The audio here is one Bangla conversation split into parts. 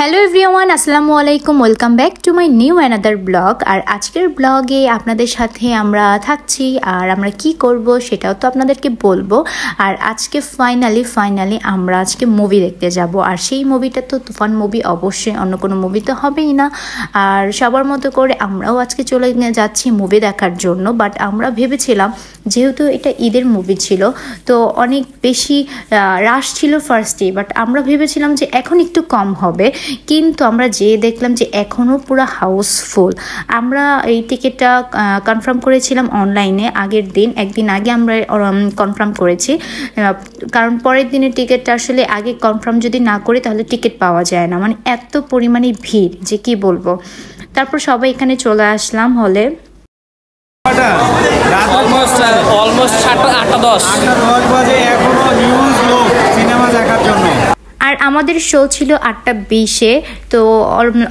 হ্যালো এভরিওয়ান, আসসালামু আলাইকুম। Welcome back to my new another blog. আর আজকের ব্লগে আপনাদের সাথে আমরা থাকছি, আর আমরা কি করব সেটাও তো আপনাদেরকে বলবো। আর আজকে ফাইনালি আমরা আজকে মুভি দেখতে যাব, আর সেই মুভিটা তো তুফান মুভি, অবশ্যই অন্য কোনো মুভি তো হবেই না। আর সবার মতো করে আমরাও আজকে চলে যাচ্ছি মুভি দেখার জন্য। বাট আমরা ভেবেছিলাম যেহেতু এটা ঈদের মুভি ছিল, তো অনেক বেশি রাশ ছিল ফার্স্টে, বাট আমরা ভেবেছিলাম যে এখন একটু কম হবে, কিন্তু আমরা যেয়ে দেখলাম যে এখনও পুরো হাউসফুল। আমরা এই টিকিটটা কনফার্ম করেছিলাম অনলাইনে আগের দিন, একদিন আগে আমরা কনফার্ম করেছি, কারণ পরের দিনের টিকিটটা আসলে আগে কনফার্ম যদি না করি তাহলে টিকিট পাওয়া যায় না, মানে এত পরিমাণে ভিড় যে কি বলবো। তারপর সবাই এখানে চলে আসলাম হলে। অলমোস্ট 8:10 বাজে, এখনো নিউজ লোক সিনেমা দেখার জন্য। আর আমাদের শো ছিল 8:20-এ, তো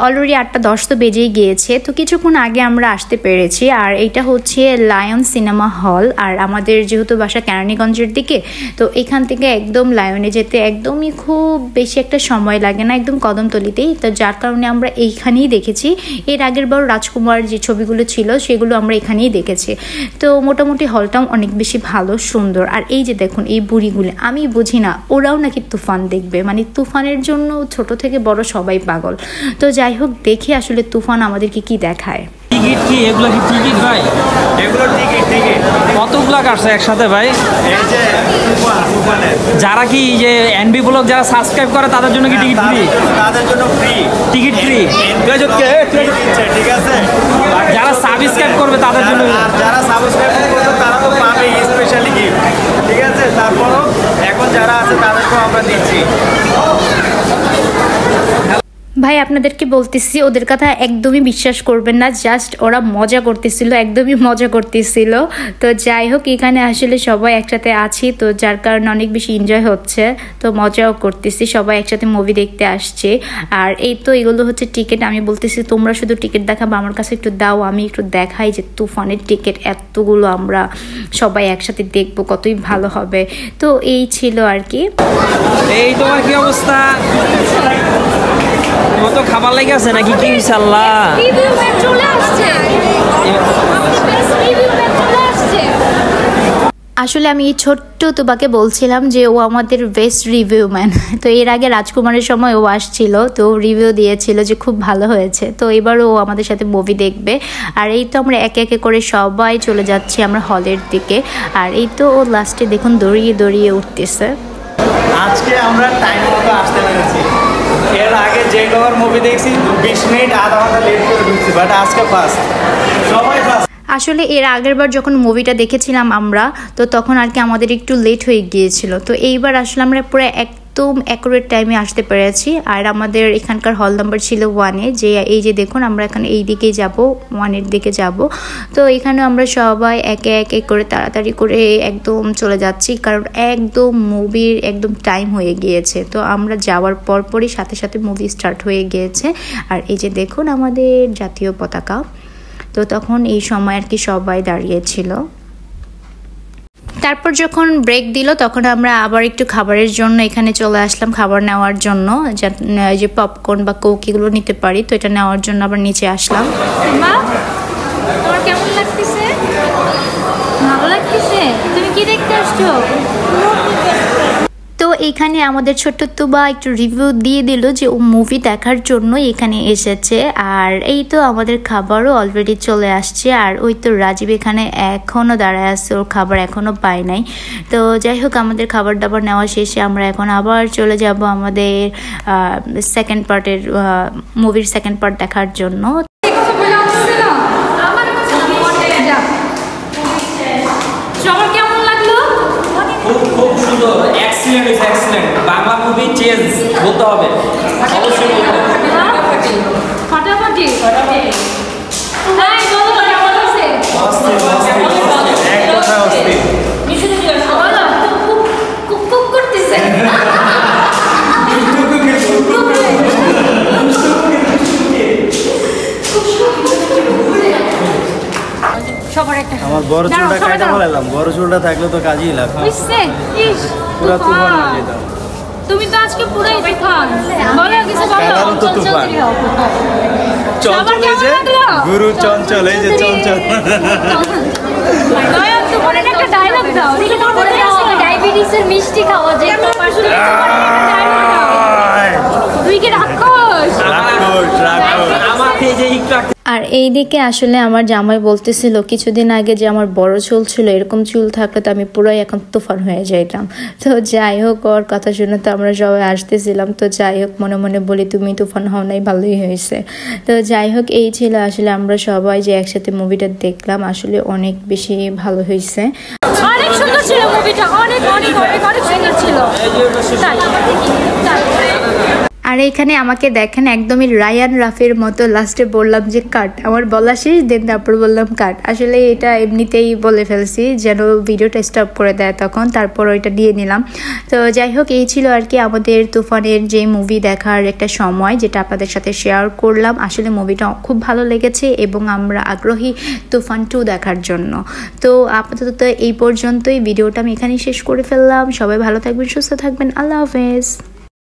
অলরেডি 8:10 তো বেজেই গিয়েছে। তো কিছুক্ষণ আগে আমরা আসতে পেরেছি। আর এইটা হচ্ছে লায়ন সিনেমা হল। আর আমাদের যেহেতু বাসা কেরানীগঞ্জের দিকে, তো এখান থেকে একদম লায়নে যেতে একদমই খুব বেশি একটা সময় লাগে না, একদম কদমতলিতেই। তো যার কারণে আমরা এইখানেই দেখেছি। এর আগের বার রাজকুমার যে ছবিগুলো ছিল সেগুলো আমরা এখানেই দেখেছি। তো মোটামুটি হলটাও অনেক বেশি ভালো, সুন্দর। আর এই যে দেখুন এই বুড়িগুলো, আমি বুঝি না ওরাও নাকি তুফান দেখবে, মানে তুফানের জন্য ছোট থেকে বড় সবাই পাগল। তো যাই হোক, দেখি আসলে তুফান আমাদেরকে কি দেখায়। টিকিট কি এগুলো? কি টিকিট ভাই? এগুলো টিকিট কতগুলো কাটছে একসাথে ভাই? এই যে তুফানের যারা কি যে এনবি ব্লগ যারা সাবস্ক্রাইব করে তাদের জন্য কি টিকিট ফ্রি? তাদের জন্য ফ্রি টিকিট, ফ্রি ঠিক আছে। যারা সাবস্ক্রাইব করবে তাদের জন্য, যারা সাবস্ক্রাইব করবে তারা তো পাবে স্পেশালি গিফট, ঠিক আছে। তারপরও এখন যারা আছে তাদেরকেও আমরা দিচ্ছি। ভাই আপনাদেরকে বলতেছি, ওদের কথা একদমই বিশ্বাস করবেন না, জাস্ট ওরা মজা করতেছিল, একদমই মজা করতেছিল। তো যাই হোক, এখানে আসলে সবাই একসাথে আছি, তো যার কারণে অনেক বেশি এনজয় হচ্ছে, তো মজাও করতেছি, সবাই একসাথে মুভি দেখতে আসছে। আর এই তো এগুলো হচ্ছে টিকিট। আমি বলতেছি তোমরা শুধু টিকিট দেখাবো, আমার কাছে একটু দাও, আমি একটু দেখাই যে তুফানের টিকিট এতগুলো আমরা সবাই একসাথে দেখবো, কতই ভালো হবে। তো এই ছিল আর কি। এই তোমার কি অবস্থা? কত খাবার লেগে আছে নাকি? কি ইনশাআল্লাহ আসলে আমি এই ছোট্ট তোবাকে বলছিলাম যে ও আমাদের বেস্ট রিভিউ ম্যান। তো এর আগে রাজকুমারের সময় ও আসছিল, তো রিভিউ দিয়েছিল যে খুব ভালো হয়েছে। তো এবারও ও আমাদের সাথে মুভি দেখবে। আর এই তো আমরা একে একে করে সবাই চলে যাচ্ছি আমরা হলের দিকে। আর এই তো ও লাস্টে দেখুন দৌড়িয়ে উঠতেছে। আজকে আমরা টাইম মতো আসতে পেরেছি। এর আগে যে কবার মুভি দেখছি 20 মিনিট আধা ঘন্টা লেট করে ঢুকছি, বাট আজকে ফার্স্ট, সবাই ফার্স্ট। আসলে এর আগের বার যখন মুভিটা দেখেছিলাম আমরা, তো তখন আর কি আমাদের একটু লেট হয়ে গিয়েছিল। তো এইবার আসলে আমরা পুরো একদম অ্যাকুরেট টাইমে আসতে পেরেছি। আর আমাদের এখানকার হল নাম্বার ছিল 1-এ, যে এই যে দেখুন আমরা এখানে এই দিকেই যাব, 1-এর দিকে যাব। তো এখানে আমরা সবাই একে একে করে তাড়াতাড়ি করে একদম চলে যাচ্ছি, কারণ একদম মুভির একদম টাইম হয়ে গিয়েছে। তো আমরা যাওয়ার পরপরই সাথে সাথে মুভি স্টার্ট হয়ে গিয়েছে। আর এই যে দেখুন আমাদের জাতীয় পতাকা, তো তখন এই সময় আর কি সবাই দাঁড়িয়েছিল। তারপর যখন ব্রেক দিল তখন আমরা আবার একটু খাবারের জন্য এখানে চলে আসলাম, খাবার নেওয়ার জন্য, যে পপকর্ন বা কোক এগুলো নিতে পারি, তো এটা নেওয়ার জন্য আবার নিচে আসলাম। মা, তোমার কেমন লাগতেছে? ভালো লাগতেছে? তুমি কি দেখতে আসছো? তো এখানে আমাদের ছোট্ট তুবা একটু রিভিউ দিয়ে দিল যে ও মুভি দেখার জন্য এখানে এসেছে। আর এই তো আমাদের খাবারও অলরেডি চলে আসছে। আর ওই তো রাজীব এখানে এখনও দাঁড়ায় আছে, ওর খাবার এখনও পায় নাই। তো যাই হোক, আমাদের খাবার দাবার নেওয়া শেষে আমরা এখন আবার চলে যাব আমাদের সেকেন্ড পার্টের মুভির সেকেন্ড পার্ট দেখার জন্য। বাংলা মুভি চেঞ্জ বলতে হবে, অবশ্যই বলতে হবে। ফাটাফাটি আমার বড় চুলটা কাটা বলাইলাম, বড় চুলটা থাকলে তো কাজেই লাগবে। পুরো তুফান। তুমি তো আজকে পুরাই তুফান। বলো কিছু বলো। হোক। চঞ্চল এই যে গুরু চঞ্চল এই যে চঞ্চল নয়ন তুফানের একটা ডায়লগ দাও। ডায়াবেটিসের মিষ্টি খাওয়া যে আসলে তুই কি রাক্ষস? আমার এই যে একটু আর এইদিকে আসলে আমার জামাই বলতেছিল কিছুদিন আগে যে আমার বড় চুল ছিল, এরকম চুল থাকলে তো আমি পুরাই এখন তুফান হয়ে যাইতাম। তো যাই হোক, ওর কথা শুনে তো আমরা সবাই আসতেছিলাম। তো যাই হোক, মনে মনে বলি তুমি তুফান হও নাই, ভালোই হয়েছে। তো যাই হোক, এই ছিল আসলে আমরা সবাই যে একসাথে মুভিটা দেখলাম, আসলে অনেক বেশি ভালো হয়েছে। অনেক সুন্দর ছিল মুভিটা, অনেক অনেক অনেক অনেক সুন্দর ছিল। আর এখানে আমাকে দেখেন একদমই রায়ান রাফির মতো লাস্টে বললাম যে কাট, আমার বলা শেষ, দেন তারপর বললাম কাট। আসলে এটা এমনিতেই বলে ফেলছি যেন ভিডিওটা স্টপ করে দেয় তখন, তারপর ওইটা দিয়ে নিলাম। তো যাই হোক, এই ছিল আর কি আমাদের তুফানের যে মুভি দেখার একটা সময়, যেটা আপনাদের সাথে শেয়ার করলাম। আসলে মুভিটা খুব ভালো লেগেছে এবং আমরা আগ্রহী তুফান 2 দেখার জন্য। তো আপাতত এই পর্যন্তই, ভিডিওটা আমি এখানেই শেষ করে ফেললাম। সবাই ভালো থাকবেন, সুস্থ থাকবেন, আল্লাহ হাফেজ।